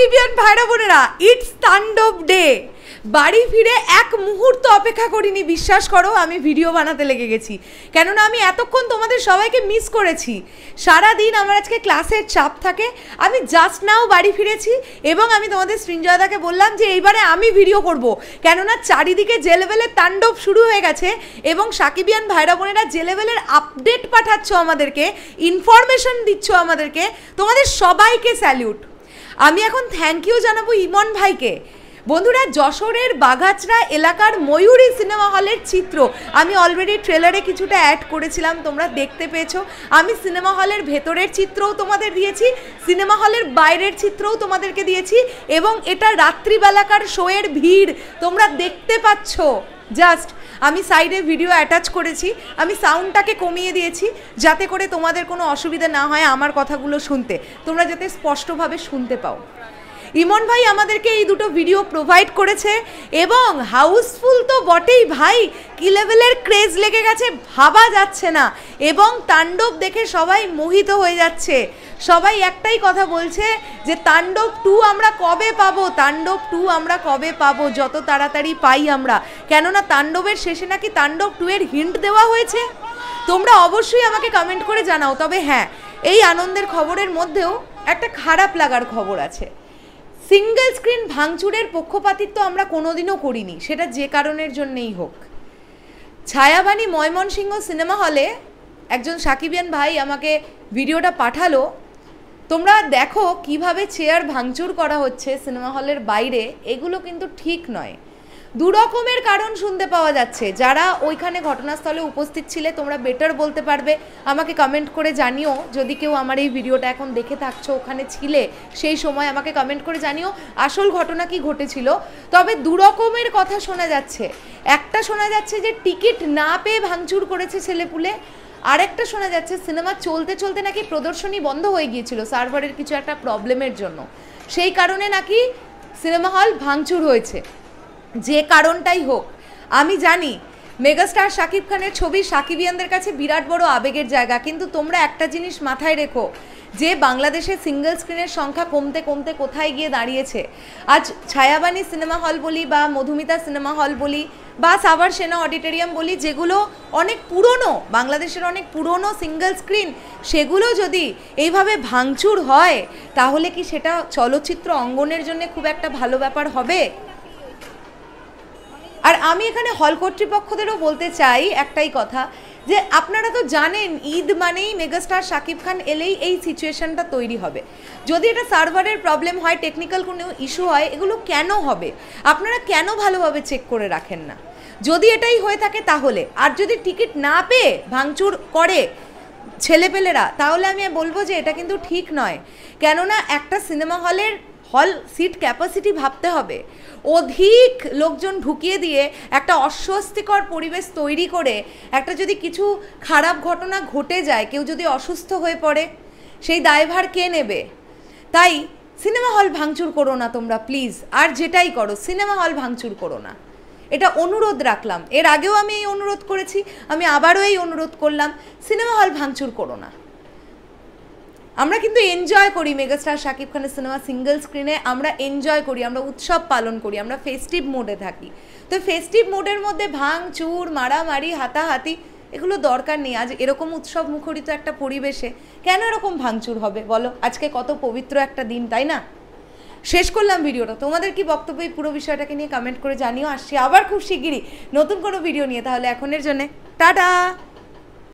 সাকিবিয়ান ভাইরা বোনেরা, ইটস তাণ্ডব ডে। বাড়ি ফিরে এক মুহূর্ত অপেক্ষা করিনি, বিশ্বাস করো। আমি ভিডিও বানাতে লেগে গেছি, কেননা আমি এতক্ষণ তোমাদের সবাইকে মিস করেছি। সারাদিন আমার আজকে ক্লাসের চাপ থাকে। আমি জাস্ট নাও বাড়ি ফিরেছি এবং আমি তোমাদের সৃঞ্জয়দাকে বললাম যে এইবারে আমি ভিডিও করব, কেননা চারিদিকে যে লেভেলের তাণ্ডব শুরু হয়ে গেছে এবং সাকিবিয়ান ভাইরা বোনেরা যে লেভেলের আপডেট পাঠাচ্ছ আমাদেরকে, ইনফরমেশন দিচ্ছ আমাদেরকে, তোমাদের সবাইকে স্যালিউট। আমি এখন থ্যাংক ইউ জানাবো ইমন ভাইকে। বন্ধুরা, যশোরের বাঘাচড়া এলাকার ময়ূরী সিনেমা হলের চিত্র আমি অলরেডি ট্রেলারে কিছুটা অ্যাড করেছিলাম, তোমরা দেখতে পেয়েছো। আমি সিনেমা হলের ভেতরের চিত্রও তোমাদের দিয়েছি, সিনেমা হলের বাইরের চিত্রও তোমাদেরকে দিয়েছি এবং এটা রাত্রিবেলাকার শোয়ের ভিড় তোমরা দেখতে পাচ্ছ। জাস্ট আমি সাইডে ভিডিও অ্যাটাচ করেছি, আমি সাউন্ডটাকে কমিয়ে দিয়েছি যাতে করে তোমাদের কোনো অসুবিধা না হয় আমার কথাগুলো শুনতে, তোমরা যাতে স্পষ্টভাবে শুনতে পাও। ইমন ভাই আমাদেরকে এই দুটো ভিডিও প্রোভাইড করেছে এবং হাউসফুল তো বটেই ভাই, কি লেভেলের ক্রেজ লেগে গেছে ভাবা যাচ্ছে না এবং তাণ্ডব দেখে সবাই মোহিত হয়ে যাচ্ছে। সবাই একটাই কথা বলছে যে তাণ্ডব 2 আমরা কবে পাবো, তাণ্ডব 2 আমরা কবে পাবো, যত তাড়াতাড়ি পাই আমরা, কেননা তাণ্ডবের শেষে নাকি তাণ্ডব 2 এর হিন্ট দেওয়া হয়েছে। তোমরা অবশ্যই আমাকে কমেন্ট করে জানাও। তবে হ্যাঁ, এই আনন্দের খবরের মধ্যেও একটা খারাপ লাগার খবর আছে। সিঙ্গেল স্ক্রিন ভাঙচুরের পক্ষপাতিত্ব আমরা কোনোদিনও করিনি, সেটা যে কারণের জন্যেই হোক। ছায়াবাণী ময়মনসিংহ সিনেমা হলে একজন সাকিবিয়ান ভাই আমাকে ভিডিওটা পাঠালো। তোমরা দেখো কিভাবে চেয়ার ভাঙচুর করা হচ্ছে সিনেমা হলের বাইরে, এগুলো কিন্তু ঠিক নয়। দু রকমের কারণ শুনতে পাওয়া যাচ্ছে। যারা ওইখানে ঘটনাস্থলে উপস্থিত ছিলে তোমরা বেটার বলতে পারবে, আমাকে কমেন্ট করে জানিও। যদি কেউ আমার এই ভিডিওটা এখন দেখে থাকছো, ওখানে ছিলে সেই সময় আমাকে কমেন্ট করে জানিও আসল ঘটনা কি ঘটেছিল। তবে দু রকমের কথা শোনা যাচ্ছে। একটা শোনা যাচ্ছে যে টিকিট না পেয়ে ভাঙচুর করেছে ছেলেপুলে, আরেকটা শোনা যাচ্ছে সিনেমা চলতে চলতে নাকি প্রদর্শনী বন্ধ হয়ে গিয়েছিল সার্ভারের কিছু একটা প্রবলেমের জন্য, সেই কারণে নাকি সিনেমা হল ভাঙচুর হয়েছে। যে কারণটাই হোক, আমি জানি মেগাস্টার শাকিব খানের ছবি সাকিবিয়ানদের কাছে বিরাট বড় আবেগের জায়গা, কিন্তু তোমরা একটা জিনিস মাথায় রেখো যে বাংলাদেশে সিঙ্গেল স্ক্রিনের সংখ্যা কমতে কমতে কোথায় গিয়ে দাঁড়িয়েছে। আজ ছায়াবাণী সিনেমা হল বলি বা মধুমিতা সিনেমা হল বলি বা সাভার সেনা অডিটোরিয়াম বলি, যেগুলো অনেক পুরনো, বাংলাদেশের অনেক পুরনো সিঙ্গেল স্ক্রিন, সেগুলো যদি এইভাবে ভাঙচুর হয় তাহলে কি সেটা চলচ্চিত্র অঙ্গনের জন্য খুব একটা ভালো ব্যাপার হবে? আর আমি এখানে হল কর্তৃপক্ষদেরও বলতে চাই একটাই কথা, যে আপনারা তো জানেন ঈদ মানেই মেগাস্টার শাকিব খান এলেই এই সিচুয়েশনটা তৈরি হবে। যদি এটা সার্ভারের প্রবলেম হয়, টেকনিক্যাল কোনো ইস্যু হয়, এগুলো কেন হবে? আপনারা কেন ভালোভাবে চেক করে রাখেন না? যদি এটাই হয়ে থাকে তাহলে, আর যদি টিকিট না পেয়ে ভাঙচুর করে ছেলেপেলেরা, তাহলে আমি বলবো যে এটা কিন্তু ঠিক নয়। কেননা একটা সিনেমা হলের হল সিট ক্যাপাসিটি ভাবতে হবে। অধিক লোকজন ঢুকিয়ে দিয়ে একটা অস্বস্তিকর পরিবেশ তৈরি করে একটা যদি কিছু খারাপ ঘটনা ঘটে যায়, কেউ যদি অসুস্থ হয়ে পড়ে, সেই দায়ভার কে নেবে? তাই সিনেমা হল ভাঙচুর করো না তোমরা প্লিজ। আর যেটাই করো, সিনেমা হল ভাঙচুর করো না, এটা অনুরোধ রাখলাম। এর আগেও আমি এই অনুরোধ করেছি, আমি আবারও এই অনুরোধ করলাম, সিনেমা হল ভাঙচুর করো না। আমরা কিন্তু এনজয় করি মেগাস্টার শাকিব খানের সিনেমা সিঙ্গেল স্ক্রিনে, আমরা এনজয় করি, আমরা উৎসব পালন করি, আমরা ফেস্টিভ মোডে থাকি। তো ফেস্টিভ মোডের মধ্যে ভাঙচুর, মারামারি, হাতাহাতি এগুলো দরকার নেই। আজ এরকম উৎসব মুখরিত একটা পরিবেশে কেন এরকম ভাঙচুর হবে বলো? আজকে কত পবিত্র একটা দিন, তাই না? শেষ করলাম ভিডিওটা। তোমাদের কি বক্তব্য এই পুরো বিষয়টাকে নিয়ে কমেন্ট করে জানিও। আসছি আবার খুব শিগগিরই নতুন কোনো ভিডিও নিয়ে। তাহলে এখনের জন্যে টাটা।